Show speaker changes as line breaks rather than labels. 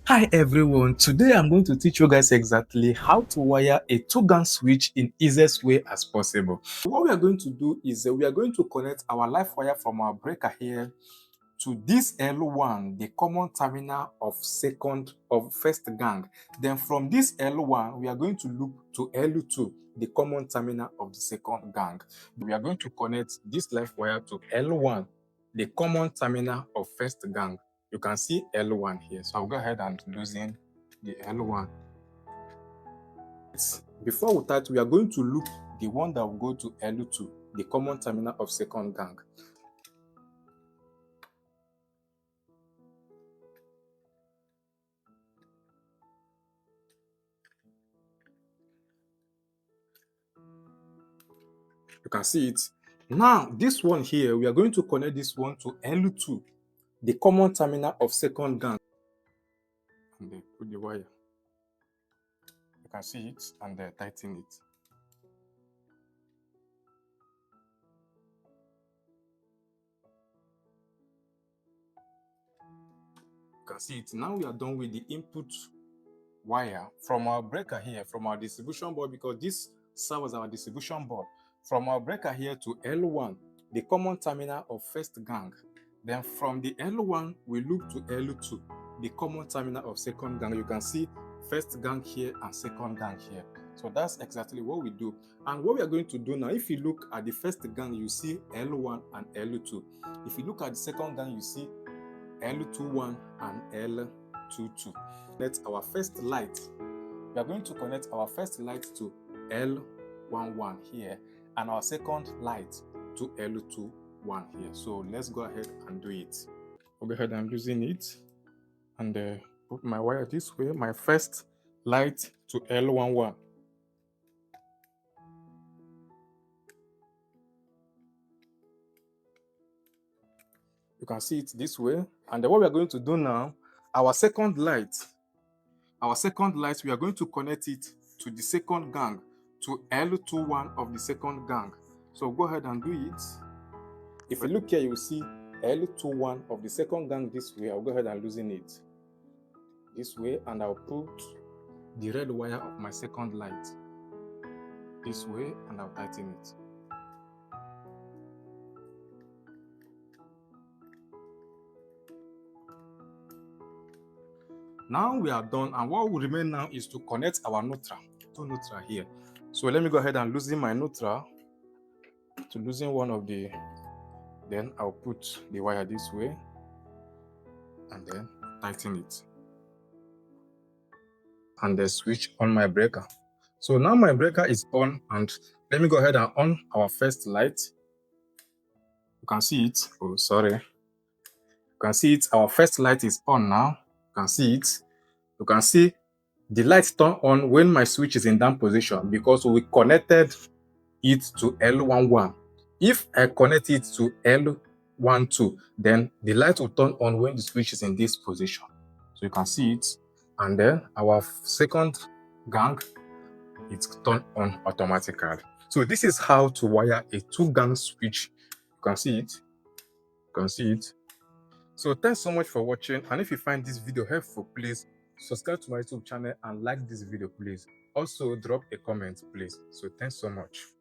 Hi everyone, today I'm going to teach you guys exactly how to wire a two-gang switch in easiest way as possible. What we are going to do is we are going to connect our live wire from our breaker here to this L1, the common terminal of first gang. Then from this L1, we are going to loop to L2, the common terminal of the second gang. We are going to connect this live wire to L1, the common terminal of first gang. You can see L1 here. So I'll go ahead and loosen the L1. Before we start, we are going to loop the one that will go to L2, the common terminal of second gang. You can see it. Now, this one here, we are going to connect this one to L2, the common terminal of second gang. And then put the wire. You can see it and tighten it. You can see it. Now we are done with the input wire from our breaker here, from our distribution board, because this serves as our distribution board. From our breaker here to L1, the common terminal of first gang. Then from the L1, we loop to L2, the common terminal of second gang. You can see first gang here and second gang here. So that's exactly what we do. And what we are going to do now, if you look at the first gang, you see L1 and L2. If you look at the second gang, you see L21 and L22. That's our first light. We are going to connect our first light to L11 here and our second light to L21 here. So let's go ahead and do it. I'll go ahead and using it and put my wire this way. My first light to L11. You can see it this way. And then what we are going to do now, our second light, we are going to connect it to the second gang, to L21 of the second gang. So go ahead and do it. If you look here, you will see L21 of the second gang this way. I'll go ahead and loosen it this way, and I'll put the red wire of my second light this way, and I'll tighten it. Now we are done, and what will remain now is to connect our neutral, two neutral here. So let me go ahead and loosen my neutral. To loosen one of the, then I'll put the wire this way and then tighten it. And then switch on my breaker. So now my breaker is on, and let me go ahead and on our first light. You can see it. Oh, sorry. You can see it. Our first light is on now. You can see it. You can see the light turn on when my switch is in down position because we connected it to L11. If I connect it to L12, then the light will turn on when the switch is in this position. So you can see it. And then our second gang, it's turned on automatically. So this is how to wire a two-gang switch. You can see it. You can see it. So thanks so much for watching, and if you find this video helpful, please subscribe to my YouTube channel and like this video, please. Also drop a comment, please. So thanks so much.